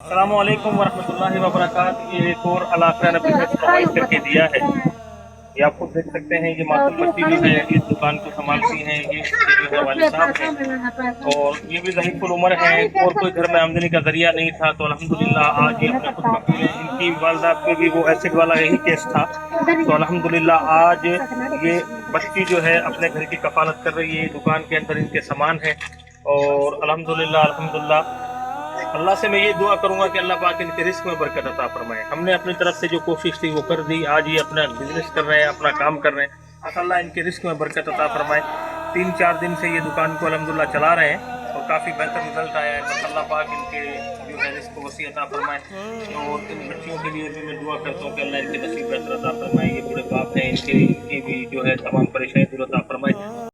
अस्सलाम वालेकुम वरहमतुल्लाहि वबरकातुहू। ये एक और अलाक़ा ने बिज़नेस प्रोवाइड करके दिया है। ये आप खुद देख सकते हैं, ये मासूम बच्ची जो है इस दुकान को संभालती हैं, ये जो है वालिद साहब हैं और ये भी ज़हीफ़ुल उम्र हैं और कोई घर में आमदनी का ज़रिया नहीं था, तो अल्हम्दुलिल्लाह आज ये अपने खुद कफ़ील हैं। इनकी वालिदा पे भी वो एसिड वाला यही केस था, तो अल्हम्दुलिल्लाह आज ये बच्ची जो है अपने घर की कफ़ालत कर रही है। दुकान के अंदर इनके सामान है और अल्हम्दुलिल्लाह अल्लाह से मैं ये दुआ करूंगा कि अल्लाह पाक इनके रिस्क में बरकत अता फरमाए। हमने अपनी तरफ से जो कोशिश थी वो कर दी, आज ये अपना बिजनेस कर रहे हैं, अपना काम कर रहे हैं। अल्लाह इनके रिस्क में बरकत अता फरमाए। 3-4 दिन से ये दुकान को अल्हम्दुलिल्लाह चला रहे हैं और काफ़ी बेहतर रिजल्ट आया है। बस अल्लाह पाक इनके जो है रिस्क को वसी अता फरमाए और इन बच्चियों के लिए भी मैं दुआ करता हूँ कि अल्लाह इनके नसीब बेहतर अता फरमाए। ये बूढ़े बाप हैं, इनकी भी जो है तमाम परेशानी दूर अता फरमाए।